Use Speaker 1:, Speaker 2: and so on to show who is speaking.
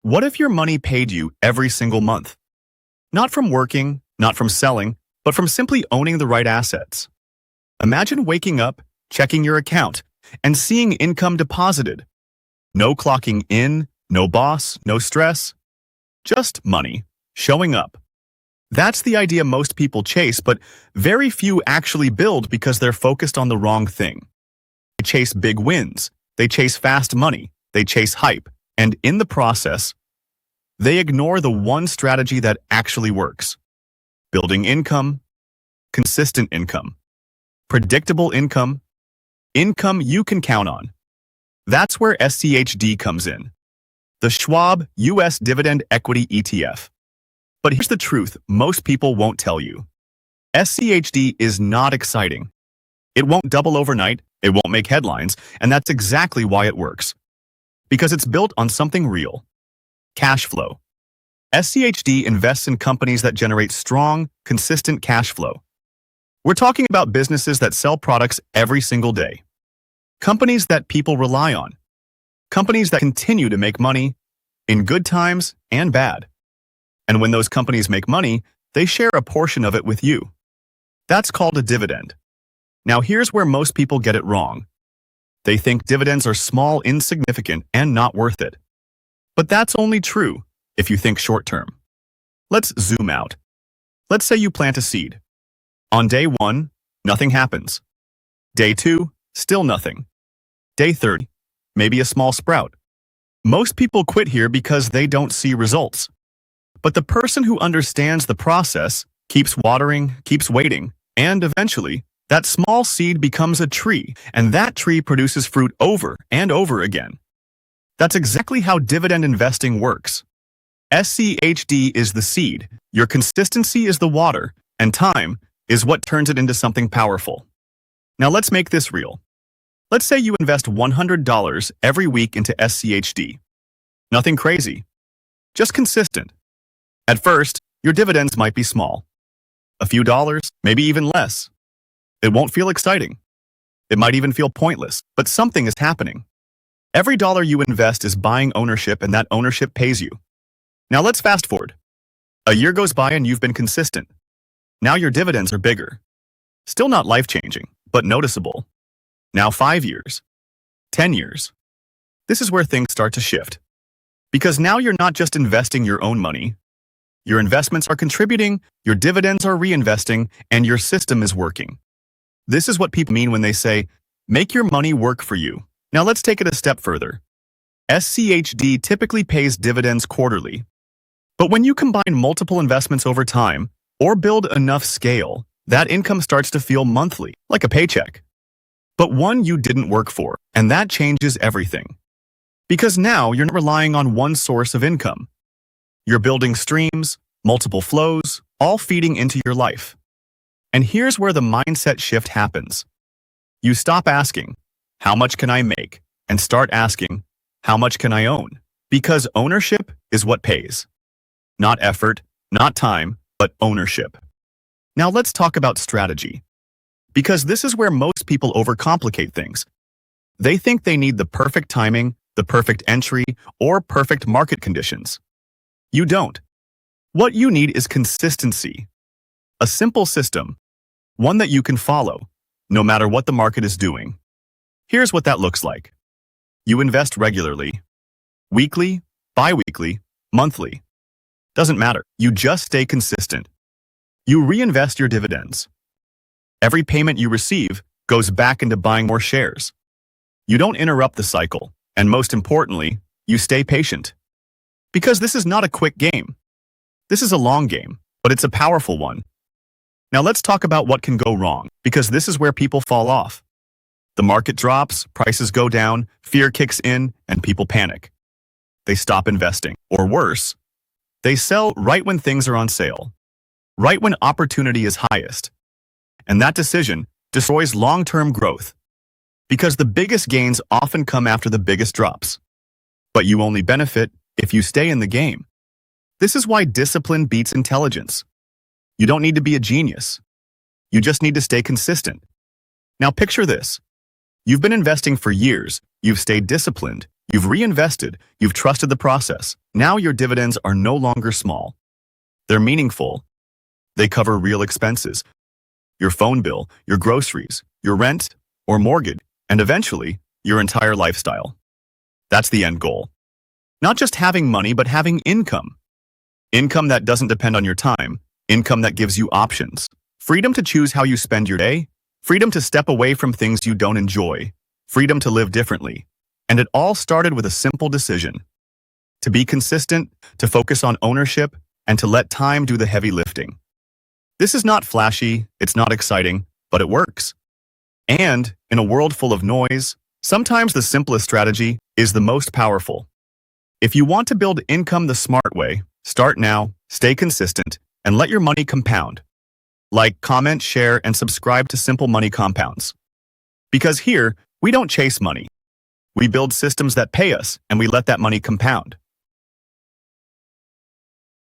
Speaker 1: What if your money paid you every single month? Not from working, not from selling, but from simply owning the right assets. Imagine waking up, checking your account, and seeing income deposited. No clocking in, no boss, no stress. Just money, showing up. That's the idea most people chase, but very few actually build because they're focused on the wrong thing. They chase big wins, they chase fast money, they chase hype, and in the process, they ignore the one strategy that actually works. Building income, consistent income, predictable income, income you can count on. That's where SCHD comes in. The Schwab US Dividend Equity ETF. But here's the truth most people won't tell you. SCHD is not exciting. It won't double overnight, it won't make headlines, and that's exactly why it works. Because it's built on something real. Cash flow. SCHD invests in companies that generate strong, consistent cash flow. We're talking about businesses that sell products every single day. Companies that people rely on. Companies that continue to make money in good times and bad. And when those companies make money, they share a portion of it with you. That's called a dividend. Now here's where most people get it wrong. They think dividends are small, insignificant, and not worth it. But that's only true if you think short term. Let's zoom out. Let's say you plant a seed. On day 1, nothing happens. Day 2, still nothing. Day 30, maybe a small sprout. Most people quit here because they don't see results. But the person who understands the process keeps watering, keeps waiting, and eventually, that small seed becomes a tree, and that tree produces fruit over and over again. That's exactly how dividend investing works. SCHD is the seed, your consistency is the water, and time is what turns it into something powerful. Now let's make this real. Let's say you invest $100 every week into SCHD. Nothing crazy, just consistent. At first, your dividends might be small. A few dollars, maybe even less. It won't feel exciting. It might even feel pointless, but something is happening. Every dollar you invest is buying ownership, and that ownership pays you. Now let's fast forward. A year goes by and you've been consistent. Now your dividends are bigger. Still not life-changing, but noticeable. Now 5 years. 10 years. This is where things start to shift. Because now you're not just investing your own money. Your investments are contributing, your dividends are reinvesting, and your system is working. This is what people mean when they say, make your money work for you. Now let's take it a step further. SCHD typically pays dividends quarterly. But when you combine multiple investments over time, or build enough scale, that income starts to feel monthly, like a paycheck. But one you didn't work for, and that changes everything. Because now you're not relying on one source of income. You're building streams, multiple flows, all feeding into your life. And here's where the mindset shift happens. You stop asking, how much can I make? And start asking, how much can I own? Because ownership is what pays. Not effort, not time, but ownership. Now let's talk about strategy. Because this is where most people overcomplicate things. They think they need the perfect timing, the perfect entry, or perfect market conditions. You don't. What you need is consistency. A simple system, one that you can follow, no matter what the market is doing. Here's what that looks like. You invest regularly. Weekly, bi-weekly, monthly. Doesn't matter. You just stay consistent. You reinvest your dividends. Every payment you receive goes back into buying more shares. You don't interrupt the cycle, and most importantly, you stay patient. Because this is not a quick game. This is a long game, but it's a powerful one. Now let's talk about what can go wrong, because this is where people fall off. The market drops, prices go down, fear kicks in, and people panic. They stop investing, or worse, they sell right when things are on sale, right when opportunity is highest. And that decision destroys long-term growth, because the biggest gains often come after the biggest drops. But you only benefit if you stay in the game. This is why discipline beats intelligence. You don't need to be a genius. You just need to stay consistent. Now picture this. You've been investing for years, you've stayed disciplined, You've reinvested, you've trusted the process. Now your dividends are no longer small. They're meaningful. They cover real expenses, your phone bill, your groceries, your rent or mortgage, and eventually, your entire lifestyle. That's the end goal. Not just having money, but having income. Income that doesn't depend on your time, income that gives you options. Freedom to choose how you spend your day, freedom to step away from things you don't enjoy, freedom to live differently. And it all started with a simple decision. To be consistent, to focus on ownership, and to let time do the heavy lifting. This is not flashy, it's not exciting, but it works. And, in a world full of noise, sometimes the simplest strategy is the most powerful. If you want to build income the smart way, start now, stay consistent, and let your money compound. Like, comment, share, and subscribe to Simple Money Compounds. Because here, we don't chase money. We build systems that pay us, and we let that money compound.